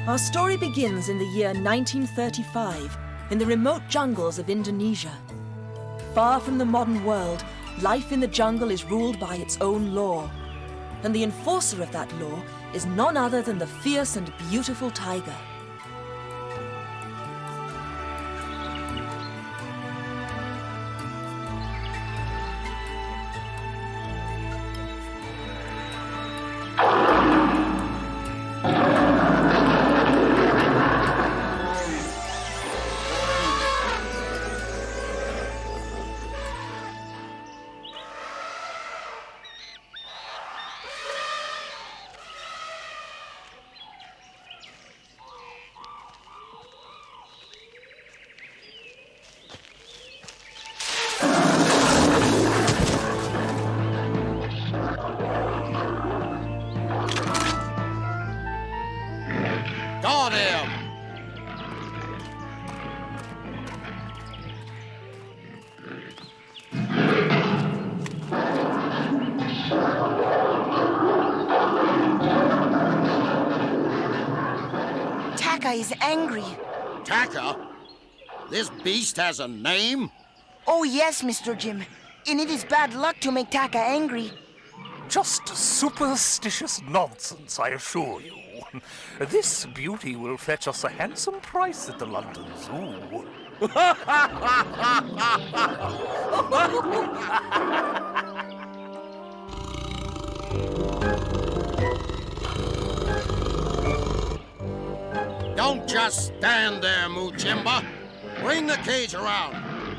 Our story begins in the year 1935 in the remote jungles of Indonesia. Far from the modern world, life in the jungle is ruled by its own law. And the enforcer of that law is none other than the fierce and beautiful tiger. Got him! Taka is angry. Taka? This beast has a name? Oh yes, Mr. Jim. And it is bad luck to make Taka angry. Just superstitious nonsense, I assure you. This beauty will fetch us a handsome price at the London Zoo. Don't just stand there, Mujimba. Bring the cage around.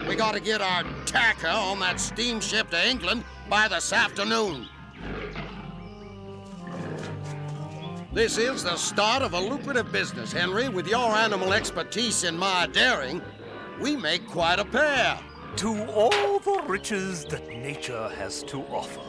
We gotta get our Taka on that steamship to England by this afternoon. This is the start of a lucrative business, Henry. With your animal expertise in my daring, we make quite a pair. To all the riches that nature has to offer.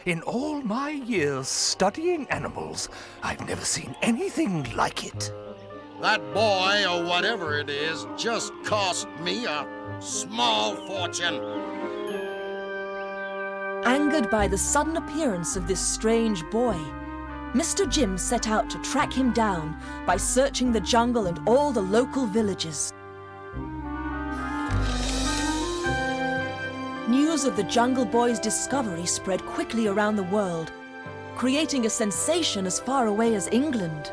In all my years studying animals, I've never seen anything like it. That boy, or whatever it is, just cost me a small fortune. Angered by the sudden appearance of this strange boy, Mr. Jim set out to track him down by searching the jungle and all the local villages. News of the Jungle Boy's discovery spread quickly around the world, creating a sensation as far away as England.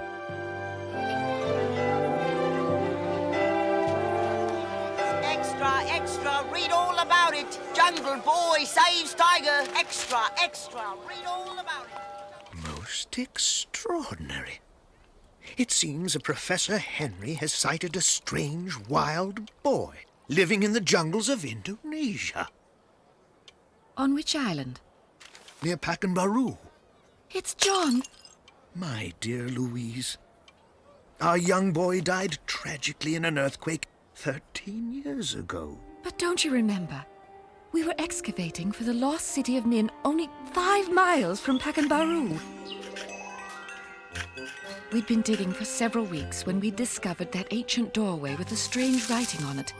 Extra, extra, read all about it. Jungle Boy saves tiger. Extra, extra, read all about it. Most extraordinary. It seems that Professor Henry has sighted a strange wild boy living in the jungles of Indonesia. On which island? Near Pekanbaru. It's John. My dear Louise, our young boy died tragically in an earthquake 13 years ago. But don't you remember? We were excavating for the lost city of Nin, only 5 miles from Pekanbaru. We'd been digging for several weeks when we discovered that ancient doorway with the strange writing on it.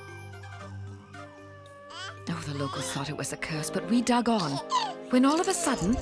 Oh, the locals thought it was a curse, but we dug on. When all of a sudden...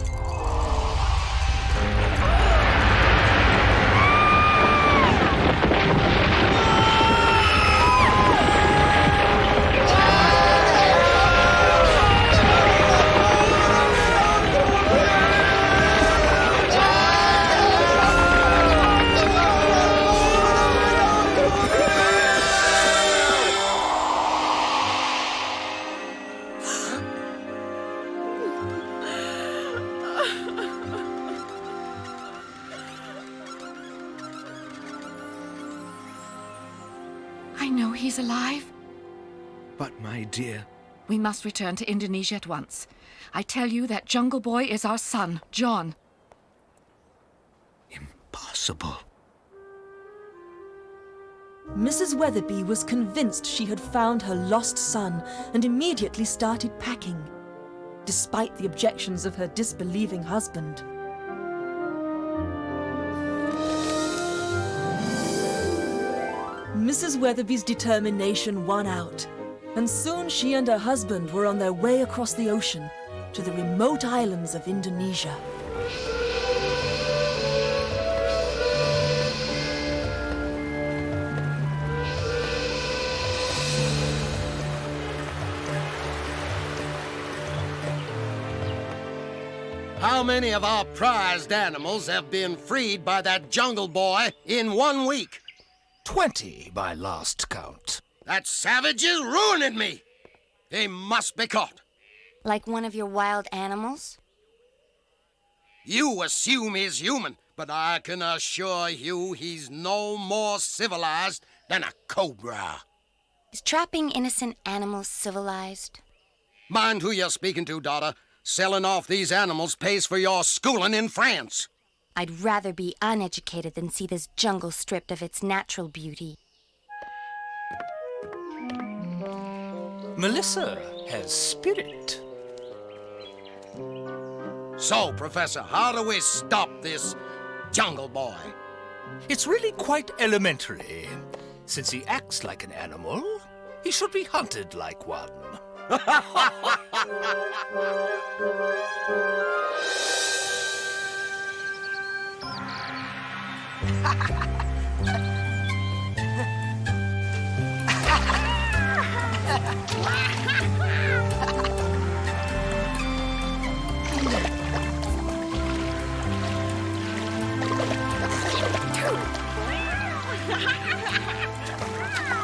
I know he's alive. But, my dear... We must return to Indonesia at once. I tell you that Jungle Boy is our son, John. Impossible. Mrs. Weatherby was convinced she had found her lost son and immediately started packing, despite the objections of her disbelieving husband. Mrs. Weatherby's determination won out, and soon she and her husband were on their way across the ocean to the remote islands of Indonesia. How many of our prized animals have been freed by that jungle boy in 1 week? 20 by last count. That savage is ruining me. He must be caught. Like one of your wild animals? You assume he's human, but I can assure you he's no more civilized than a cobra. Is trapping innocent animals civilized? Mind who you're speaking to, daughter. Selling off these animals pays for your schooling in France. I'd rather be uneducated than see this jungle stripped of its natural beauty. Melissa has spirit. So, Professor, how do we stop this jungle boy? It's really quite elementary. Since he acts like an animal, he should be hunted like one.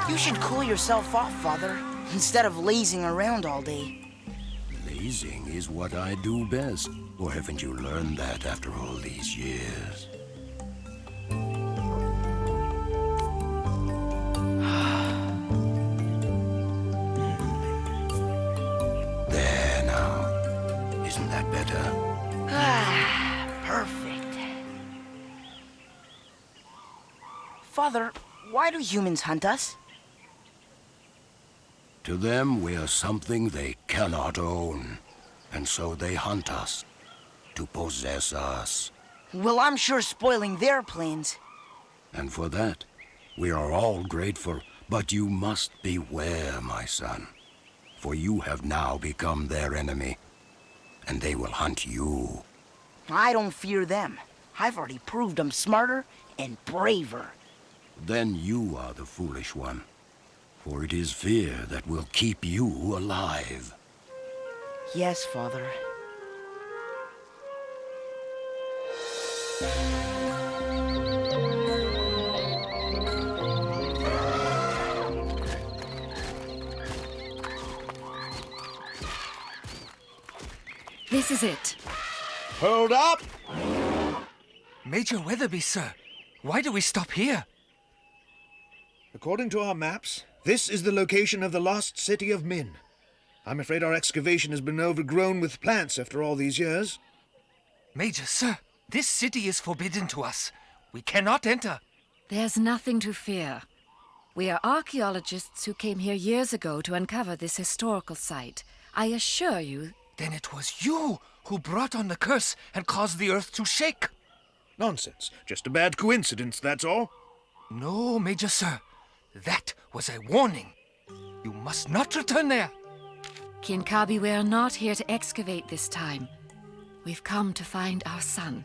You should cool yourself off, Father, instead of lazing around all day. Lazing is what I do best. Or haven't you learned that after all these years? There now. Isn't that better? Perfect. Father, why do humans hunt us? To them, we are something they cannot own. And so they hunt us. To possess us. Well, I'm sure spoiling their plans. And for that, we are all grateful. But you must beware, my son. For you have now become their enemy. And they will hunt you. I don't fear them. I've already proved I'm smarter and braver. Then you are the foolish one. For it is fear that will keep you alive. Yes, Father. This is it. Hold up! Major Weatherby, sir. Why do we stop here? According to our maps, this is the location of the lost city of Min. I'm afraid our excavation has been overgrown with plants after all these years. Major, sir, this city is forbidden to us. We cannot enter. There's nothing to fear. We are archaeologists who came here years ago to uncover this historical site. I assure you... Then it was you who brought on the curse and caused the earth to shake. Nonsense. Just a bad coincidence, that's all. No, Major, sir. That was a warning. You must not return there. Kinkabi, we are not here to excavate this time. We've come to find our son.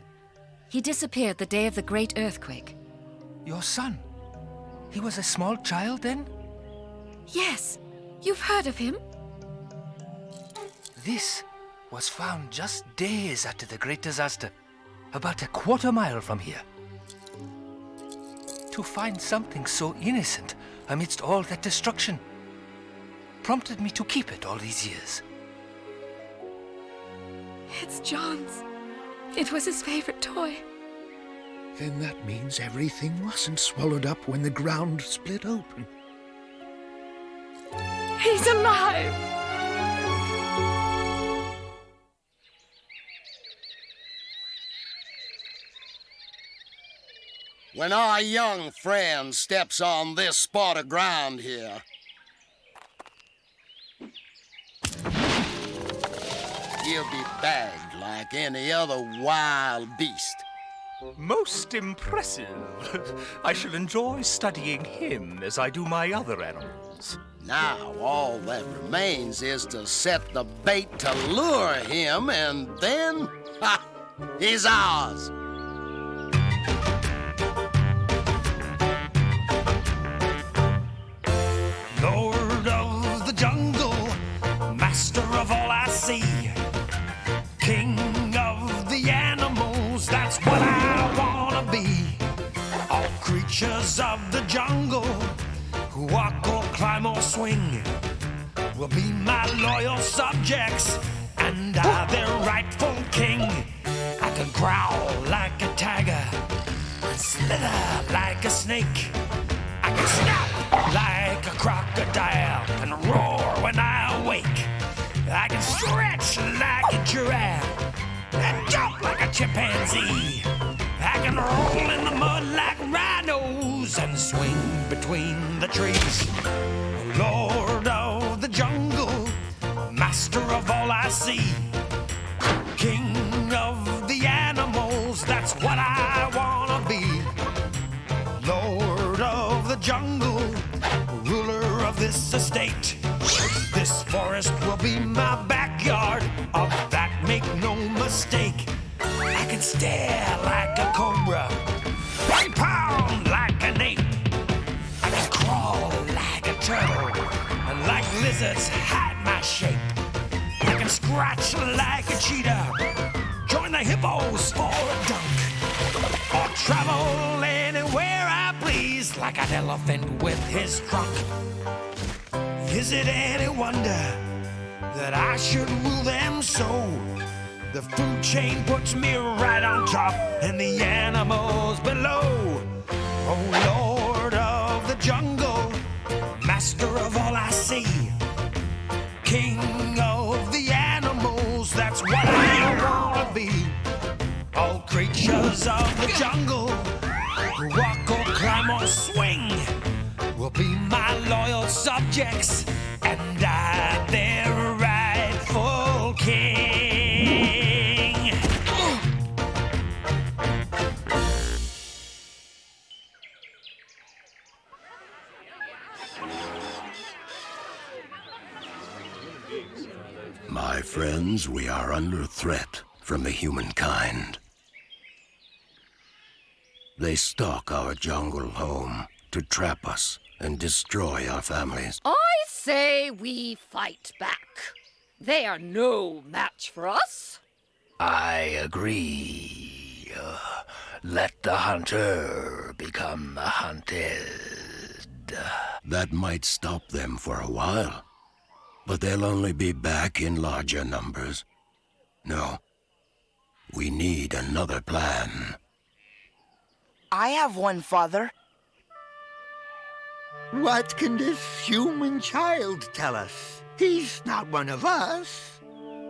He disappeared the day of the great earthquake. Your son? He was a small child then? Yes, you've heard of him? This was found just days after the great disaster, about a quarter-mile from here. To find something so innocent amidst all that destruction prompted me to keep it all these years. It's John's. It was his favorite toy. Then that means everything wasn't swallowed up when the ground split open. He's alive! when our young friend steps on this spot of ground here, he'll be bagged like any other wild beast. Most impressive. I shall enjoy studying him as I do my other animals. Now, all that remains is to set the bait to lure him, and then, ha! He's ours! Lord of the jungle, master of all I see, king of the animals, that's what I wanna be. All creatures of the jungle, who walk or climb or swing, will be my loyal subjects, and I their rightful king. I can growl like a tiger, slither like a snake. I can snap like a crocodile and roar when I awake. I can stretch like a giraffe and jump like a chimpanzee. I can roll in the mud like rhinos and swing between the trees. Lord of the jungle, master of all I see, king of the animals, that's what I wanna be. Lord of the jungle, ruler of this estate. This forest will be my backyard, of that make no mistake. I can stare like a cobra and pound like an ape. I can crawl like a turtle and like lizards hide my shape. I can scratch like a cheetah, join the hippos for a dunk, or travel anywhere I please like an elephant with his trunk. Is it any wonder that I should rule them so? The food chain puts me right on top and the animals below. Oh, Lord of the jungle, master of all I see, king of the animals, that's what I wanna be. All creatures of the jungle, who walk or climb or swing, will be my loyal subjects, and I their rightful king. My friends, we are under threat from the humankind. They stalk our jungle home to trap us and destroy our families. I say we fight back. They are no match for us. I agree. Let the hunter become the hunted. That might stop them for a while, but they'll only be back in larger numbers. No, we need another plan. I have one, Father. What can this human child tell us? He's not one of us.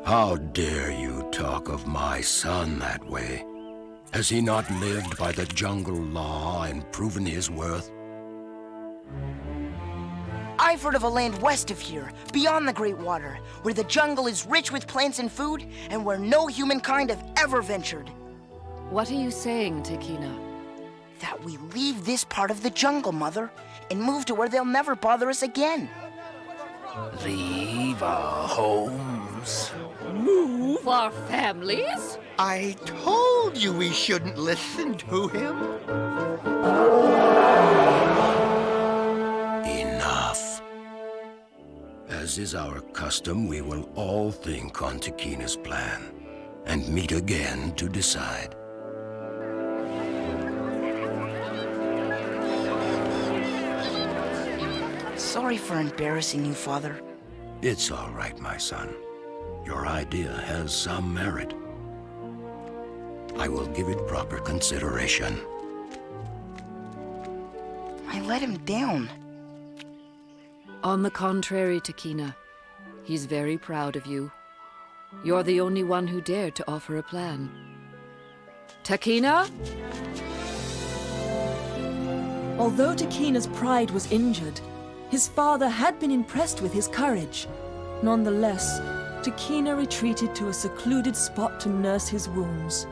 How dare you talk of my son that way? Has he not lived by the jungle law and proven his worth? I've heard of a land west of here, beyond the Great Water, where the jungle is rich with plants and food, and where no humankind have ever ventured. What are you saying, Takina? That we leave this part of the jungle, Mother, and move to where they'll never bother us again. Leave our homes. Move our families? I told you we shouldn't listen to him. Enough. As is our custom, we will all think on Takina's plan and meet again to decide. Sorry for embarrassing you, Father. It's all right, my son. Your idea has some merit. I will give it proper consideration. I let him down. On the contrary, Takina. He's very proud of you. You're the only one who dared to offer a plan. Takina? Although Takina's pride was injured, his father had been impressed with his courage. Nonetheless, Takina retreated to a secluded spot to nurse his wounds.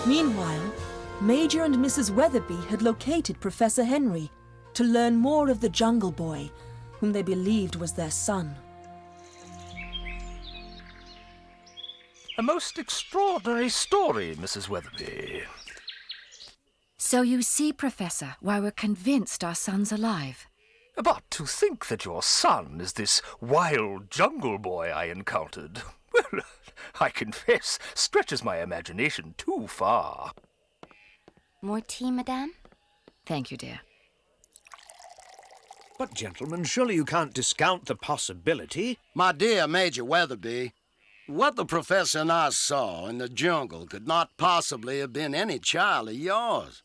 Meanwhile, Major and Mrs. Weatherby had located Professor Henry to learn more of the Jungle Boy, whom they believed was their son. A most extraordinary story, Mrs. Weatherby. So you see, Professor, why we're convinced our son's alive. But to think that your son is this wild jungle boy I encountered, well, I confess, stretches my imagination too far. More tea, madame? Thank you, dear. But, gentlemen, surely you can't discount the possibility. My dear Major Weatherby, what the professor and I saw in the jungle could not possibly have been any child of yours.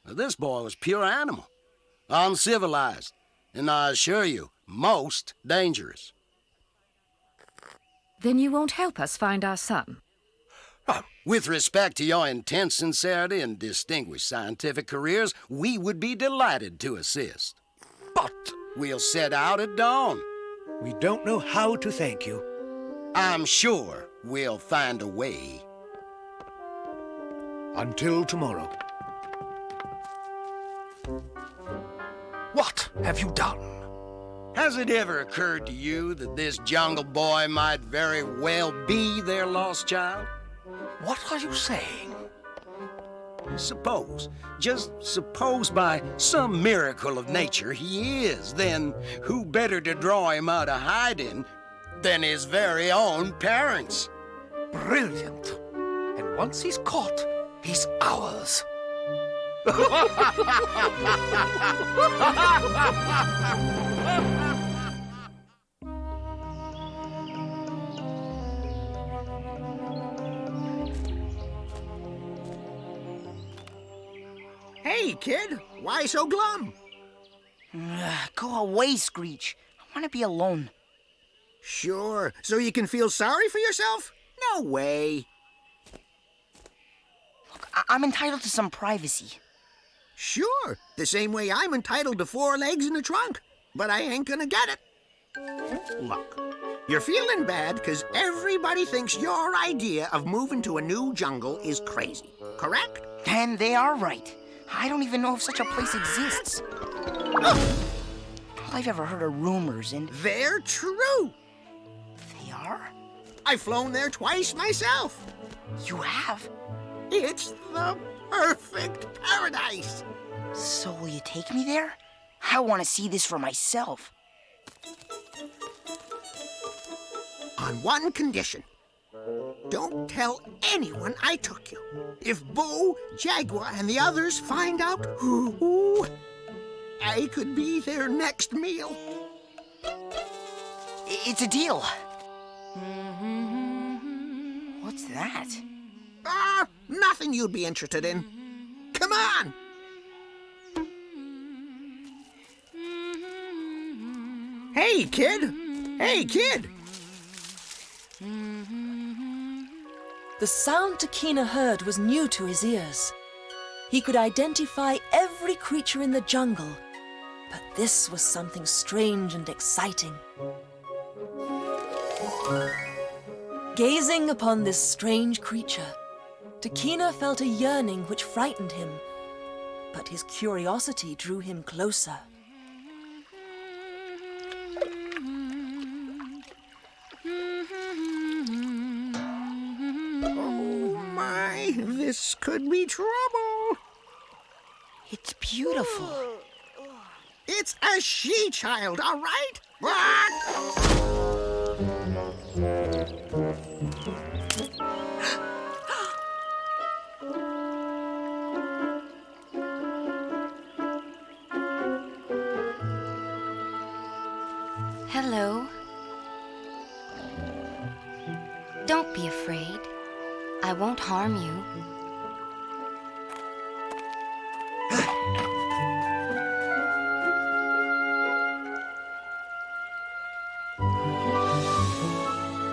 This boy was pure animal, uncivilized, and I assure you, most dangerous. Then you won't help us find our son? With respect to your intense sincerity and distinguished scientific careers, we would be delighted to assist. But we'll set out at dawn. We don't know how to thank you. I'm sure we'll find a way. Until tomorrow. what have you done? Has it ever occurred to you that this jungle boy might very well be their lost child? What are you saying? Suppose, just suppose by some miracle of nature he is, then who better to draw him out of hiding than his very own parents? Brilliant. And once he's caught, he's ours. Hey, kid, why so glum? Go away, Screech. I want to be alone. Sure, so you can feel sorry for yourself? No way. Look, I'm entitled to some privacy. Sure, the same way I'm entitled to 4 legs and a trunk, but I ain't gonna get it. Look, you're feeling bad because everybody thinks your idea of moving to a new jungle is crazy, correct? And they are right. I don't even know if such a place exists. All I've ever heard are rumors, and... They're true. They are? I've flown there twice myself. You have? It's the perfect paradise. So will you take me there? I want to see this for myself. On one condition. Don't tell anyone I took you. If Bo, Jaguar, and the others find out, ooh, I could be their next meal. It's a deal. What's that? Nothing you'd be interested in. Come on! Hey, kid! Hey, kid! The sound Takina heard was new to his ears. He could identify every creature in the jungle, but this was something strange and exciting. Gazing upon this strange creature, Takina felt a yearning which frightened him, but his curiosity drew him closer. This could be trouble. It's beautiful. It's a she-child, all right? Hello. Don't be afraid. I won't harm you.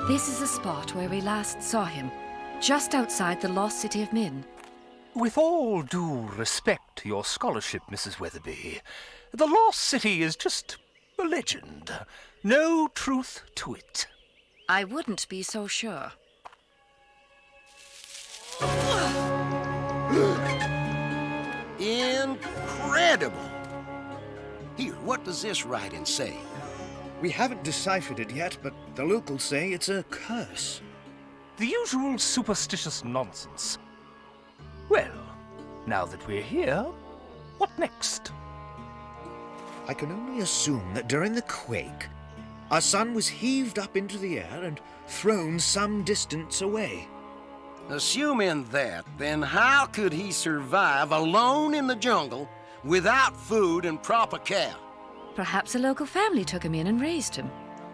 This is the spot where we last saw him, just outside the lost city of Min. With all due respect to your scholarship, Mrs. Weatherby, the lost city is just a legend. No truth to it. I wouldn't be so sure. Incredible! Here, what does this writing say? We haven't deciphered it yet, but the locals say it's a curse. The usual superstitious nonsense. Well, now that we're here, what next? I can only assume that during the quake, our son was heaved up into the air and thrown some distance away. Assuming that, then how could he survive alone in the jungle without food and proper care? Perhaps a local family took him in and raised him.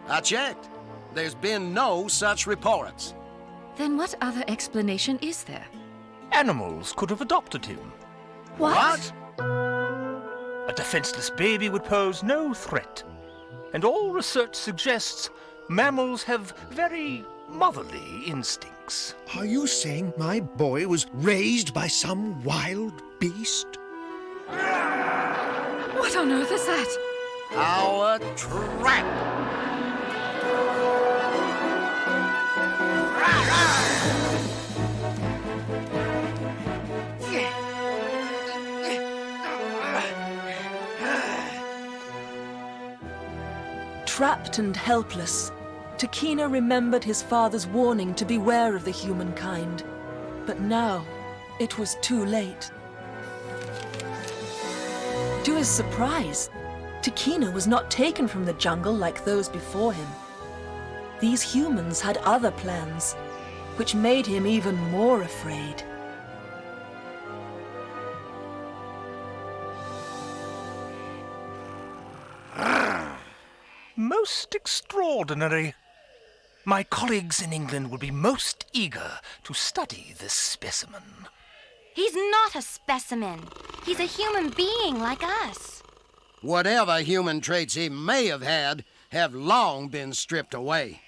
I checked. There's been no such reports. Then what other explanation is there? Animals could have adopted him. What? A defenseless baby would pose no threat. And all research suggests mammals have very motherly instincts. Are you saying my boy was raised by some wild beast? What on earth is that? Our trap! Trapped and helpless, Takina remembered his father's warning to beware of the humankind. But now, it was too late. To his surprise, Takina was not taken from the jungle like those before him. These humans had other plans, which made him even more afraid. Most extraordinary. My colleagues in England will be most eager to study this specimen. He's not a specimen. He's a human being like us. Whatever human traits he may have had have long been stripped away.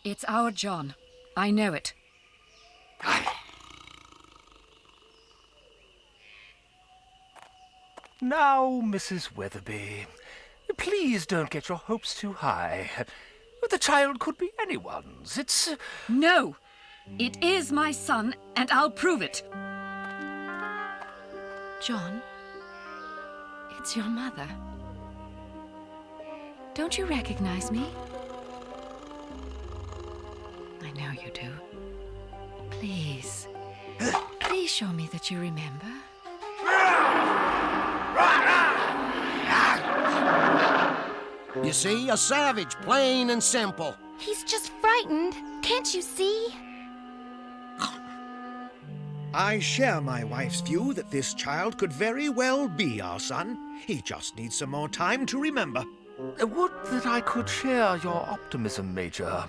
It's our John. I know it. Now, Mrs. Weatherby, please don't get your hopes too high. The child could be anyone's. It's... No! It is my son, and I'll prove it. John, it's your mother. Don't you recognize me? I know you do. Please. Please show me that you remember. You see, a savage, plain and simple. He's just frightened. Can't you see? I share my wife's view that this child could very well be our son. He just needs some more time to remember. Would that I could share your optimism, Major.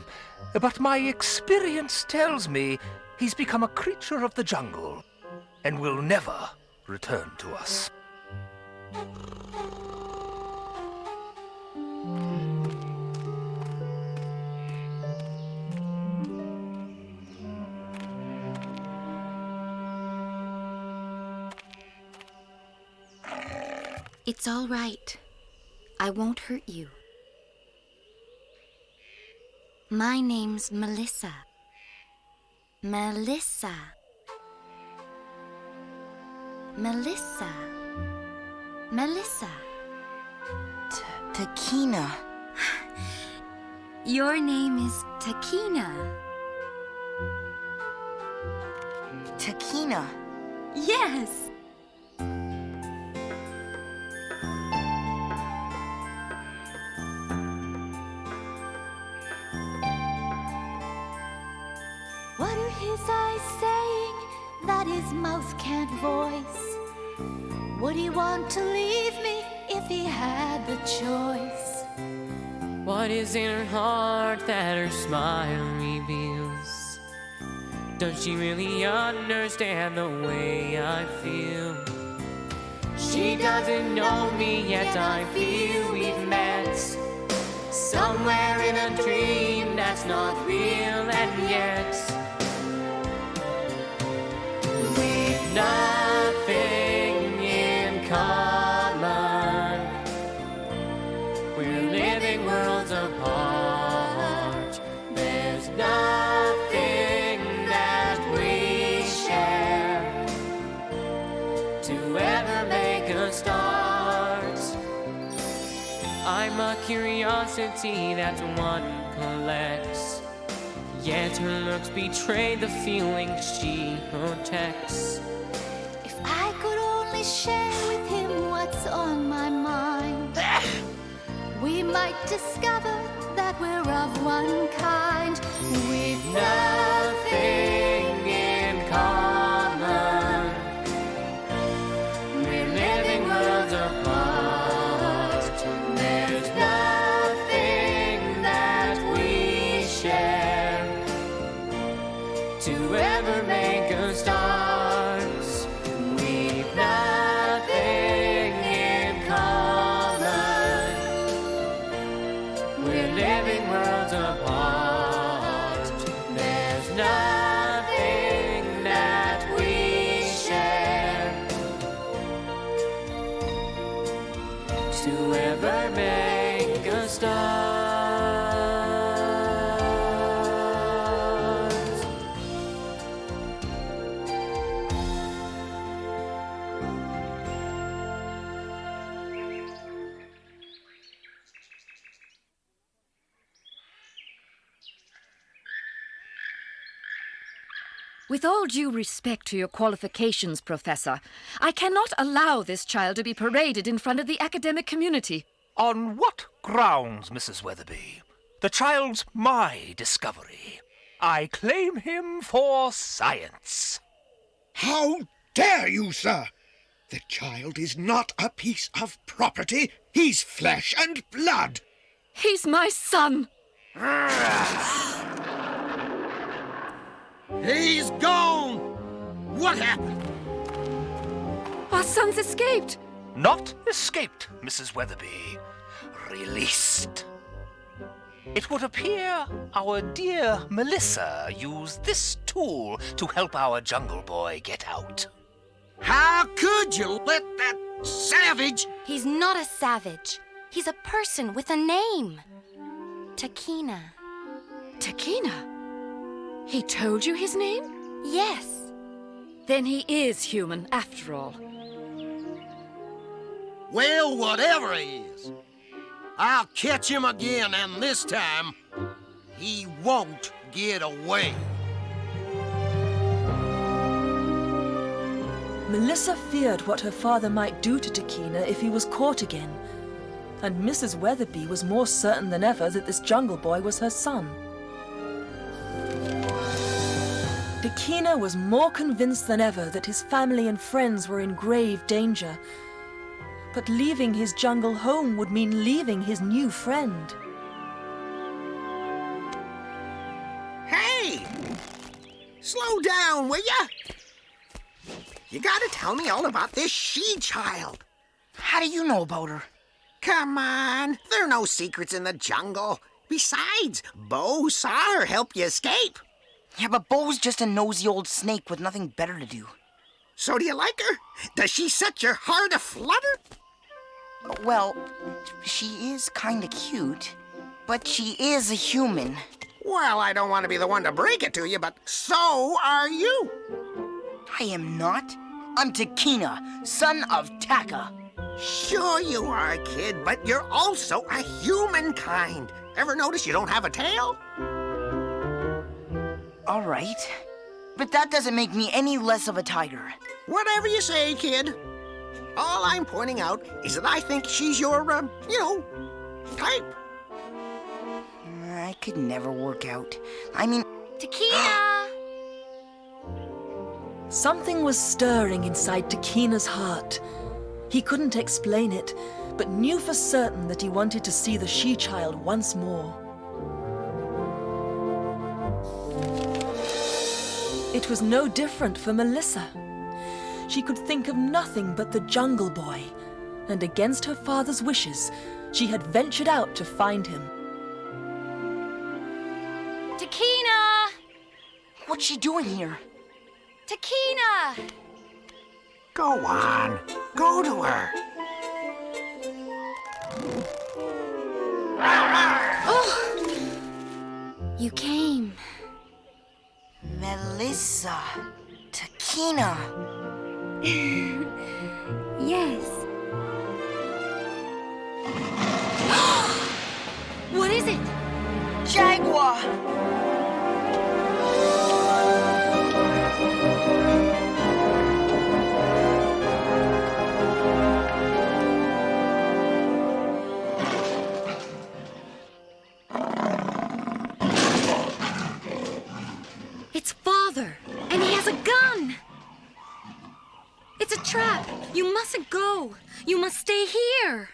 But my experience tells me he's become a creature of the jungle and will never return to us. It's all right. I won't hurt you. My name's Melissa. Melissa. Melissa. Melissa. Takina. Your name is Takina. Takina. Yes. What are his eyes saying that his mouth can't voice? Would he want to leave me if he had the choice? What is in her heart that her smile reveals? Does she really understand the way I feel? She doesn't know me yet, I feel we've met somewhere in a dream that's not real, and yet we've nothing in common. We're living worlds apart. There's nothing that we share to ever make us start. I'm a curiosity that one collects, yet her looks betray the feelings she protects. If I could only share with him what's on my mind, we might discover that we're of one kind. We've Nothing in common. We're living worlds apart. There's nothing that we share to ever make us start. We've nothing in common. We're living worlds apart. There's nothing that we share to ever make us start. With all due respect to your qualifications, Professor, I cannot allow this child to be paraded in front of the academic community. On what grounds, Mrs. Weatherby? The child's my discovery. I claim him for science. How dare you, sir? The child is not a piece of property. He's flesh and blood. He's my son. He's gone! What happened? Our son's escaped. Not escaped, Mrs. Weatherby. Released. It would appear our dear Melissa used this tool to help our jungle boy get out. How could you let that savage... He's not a savage. He's a person with a name. Takina. Takina? He told you his name? Yes. Then he is human, after all. Well, whatever he is, I'll catch him again, and this time, he won't get away. Melissa feared what her father might do to Takina if he was caught again. And Mrs. Weatherby was more certain than ever that this jungle boy was her son. Takina was more convinced than ever that his family and friends were in grave danger. But leaving his jungle home would mean leaving his new friend. Hey! Slow down, will ya? You gotta tell me all about this she-child. How do you know about her? Come on, there are no secrets in the jungle. Besides, Bo saw her help you escape. Yeah, but Bo's just a nosy old snake with nothing better to do. So do you like her? Does she set your heart aflutter? Well, she is kinda cute, but she is a human. Well, I don't want to be the one to break it to you, but so are you. I am not. I'm Takina, son of Taka. Sure you are, kid, but you're also a humankind. Ever notice you don't have a tail? All right, but that doesn't make me any less of a tiger. Whatever you say, kid. All I'm pointing out is that I think she's your, type. I could never work out. I mean... Takina! Something was stirring inside Takina's heart. He couldn't explain it, but knew for certain that he wanted to see the she-child once more. It was no different for Melissa. She could think of nothing but the jungle boy, and against her father's wishes, she had ventured out to find him. Takina! What's she doing here? Takina! Go on. Go to her. You came. Melissa. Takina. Yes. What is it? Jaguar. It's Father, and he has a gun. It's a trap. You mustn't go. You must stay here.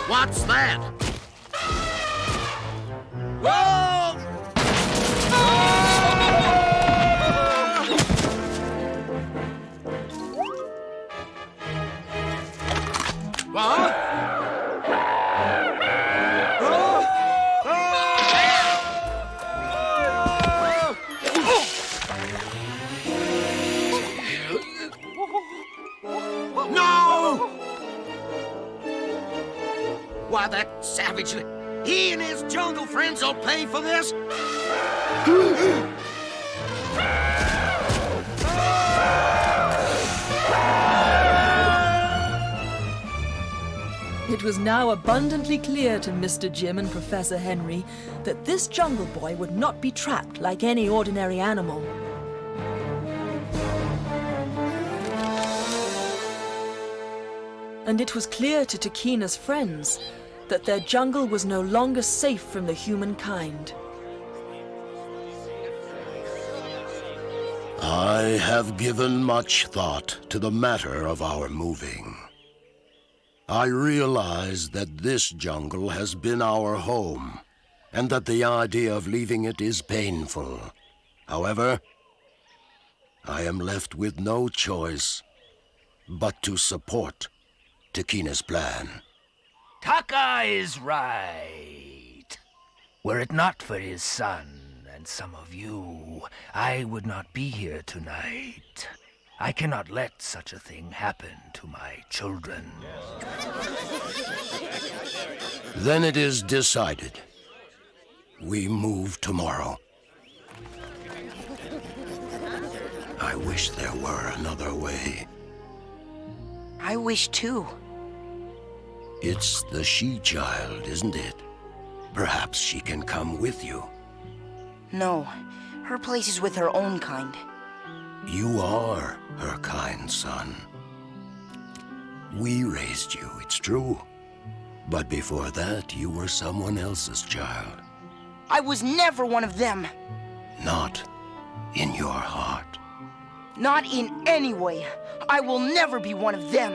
What's that? Whoa! What? No! Why, that savage... He and his jungle friends will pay for this? It was now abundantly clear to Mr. Jim and Professor Henry that this jungle boy would not be trapped like any ordinary animal. And it was clear to Takina's friends that their jungle was no longer safe from the humankind. I have given much thought to the matter of our moving. I realize that this jungle has been our home, and that the idea of leaving it is painful. However, I am left with no choice but to support Takina's plan. Taka is right. Were it not for his son and some of you, I would not be here tonight. I cannot let such a thing happen to my children. Then it is decided. We move tomorrow. I wish there were another way. I wish too. It's the she-child, isn't it? Perhaps she can come with you. No, her place is with her own kind. You are her kind, son. We raised you, it's true. But before that, you were someone else's child. I was never one of them. Not in your heart. Not in any way. I will never be one of them.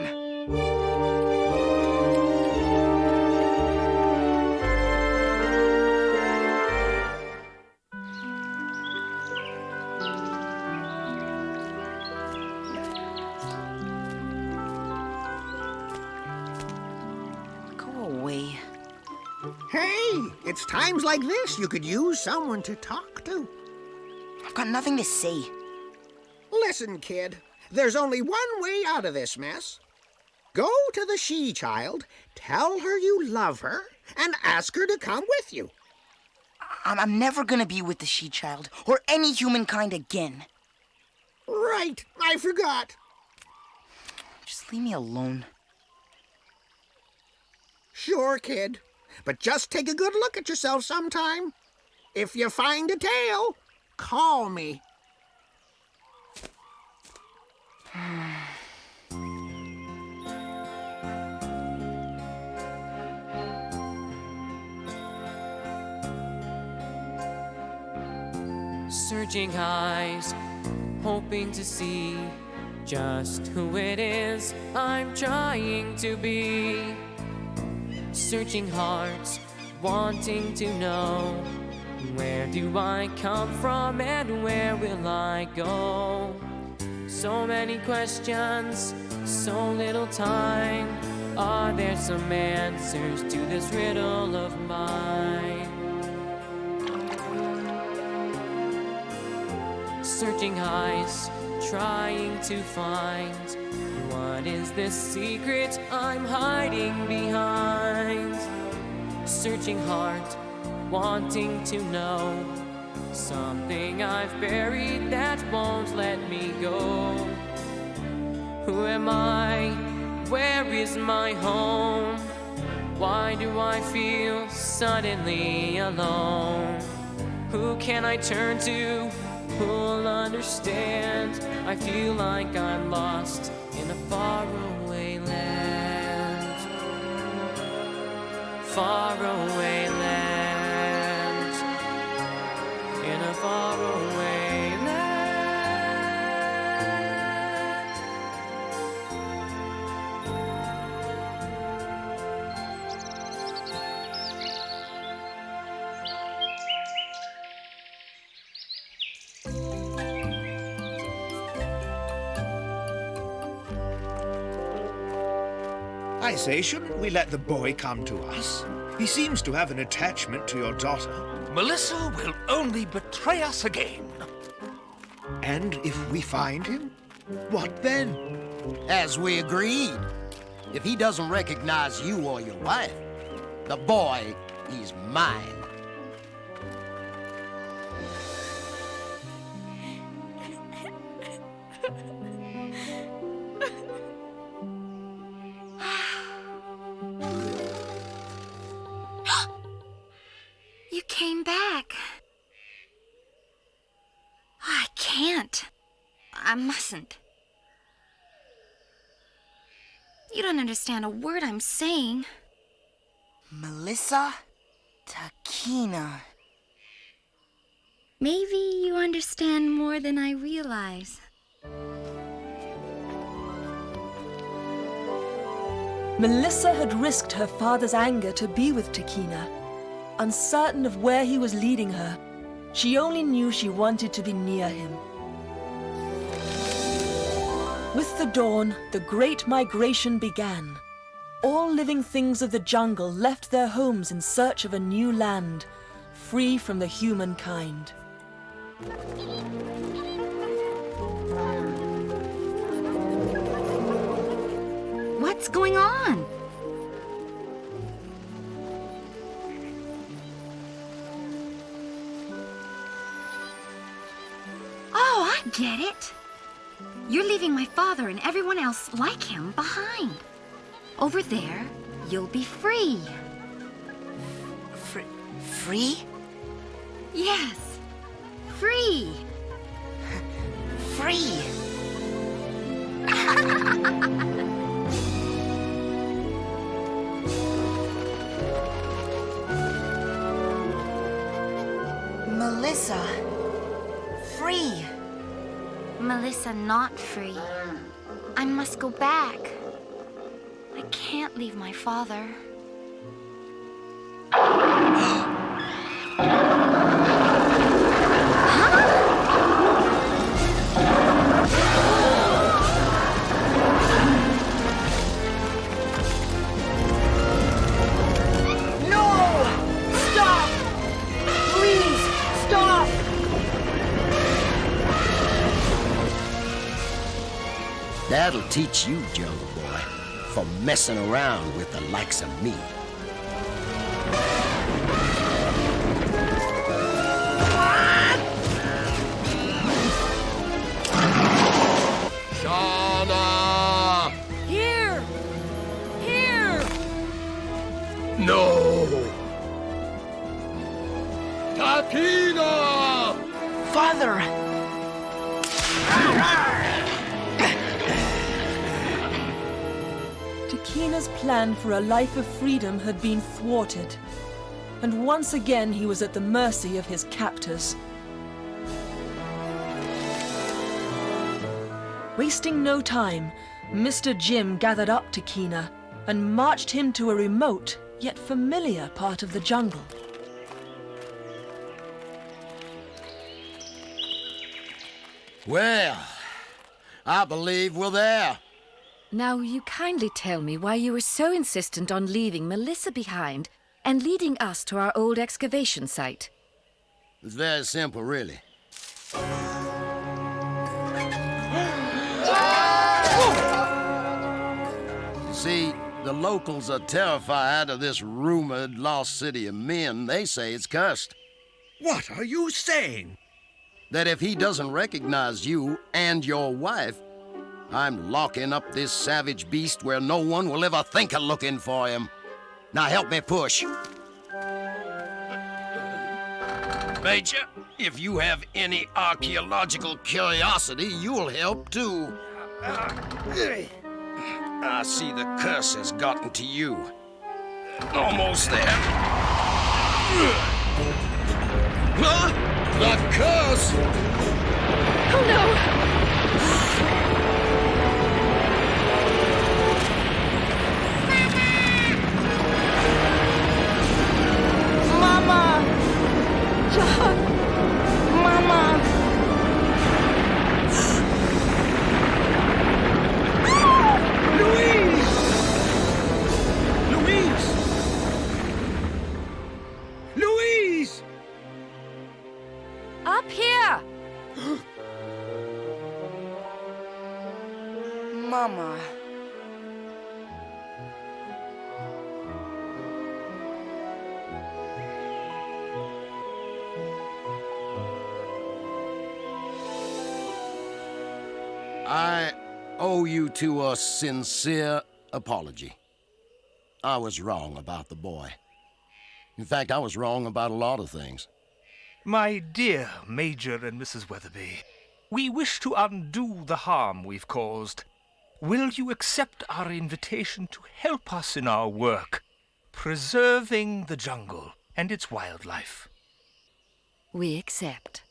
Hey, it's times like this you could use someone to talk to. I've got nothing to say. Listen, kid, there's only one way out of this mess. Go to the she-child, tell her you love her, and ask her to come with you. I'm never gonna be with the she-child or any humankind again. Right, I forgot. Just leave me alone. Sure, kid. But just take a good look at yourself sometime. If you find a tail, call me. Searching eyes, hoping to see just who it is I'm trying to be. Searching hearts, wanting to know, where do I come from and where will I go? So many questions, so little time. Are there some answers to this riddle of mine? Searching highs, trying to find, what is this secret I'm hiding behind? Searching heart, wanting to know, something I've buried that won't let me go. Who am I? Where is my home? Why do I feel suddenly alone? Who can I turn to? Who'll understand? I feel like I'm lost in a faraway land. Faraway land. In a faraway land. I say, shouldn't we let the boy come to us? He seems to have an attachment to your daughter. Melissa will only betray us again. And if we find him, what then? As we agreed, if he doesn't recognize you or your wife, the boy is mine. You came back. I can't. I mustn't. You don't understand a word I'm saying. Melissa? Takina. Maybe you understand more than I realize. Melissa had risked her father's anger to be with Takina. Uncertain of where he was leading her, she only knew she wanted to be near him. With the dawn, the great migration began. All living things of the jungle left their homes in search of a new land, free from the humankind. What's going on? Oh, I get it. You're leaving my father and everyone else like him behind. Over there, you'll be free. Free? Yes, free. Free. Melissa. Free. Melissa not free. I must go back. I can't leave my father. That'll teach you, Jungle Boy, for messing around with the likes of me. Shauna! Here! Here! No! Takina! Father! Takina's plan for a life of freedom had been thwarted, and once again he was at the mercy of his captors. Wasting no time, Mr. Jim gathered up Takina and marched him to a remote yet familiar part of the jungle. Well, I believe we're there. Now, you kindly tell me why you were so insistent on leaving Melissa behind and leading us to our old excavation site. It's very simple, really. You see, the locals are terrified of this rumored lost city of men. They say it's cursed. What are you saying? That if he doesn't recognize you and your wife, I'm locking up this savage beast where no one will ever think of looking for him. Now help me push. Major, if you have any archaeological curiosity, you'll help too. I see the curse has gotten to you. Almost there. Huh? The curse! Oh no! Mama! John! Mama! Louise! Louise! Louise! Up here! Mama. I owe you two a sincere apology. I was wrong about the boy. In fact, I was wrong about a lot of things. My dear Major and Mrs. Weatherby, we wish to undo the harm we've caused. Will you accept our invitation to help us in our work, preserving the jungle and its wildlife? We accept.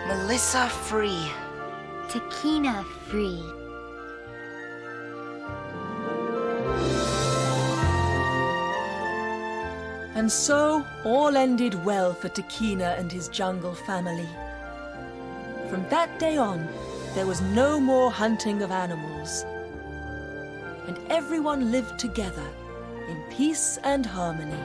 Melissa free. Takina free. And so all ended well for Takina and his jungle family. From that day on, there was no more hunting of animals. And everyone lived together in peace and harmony.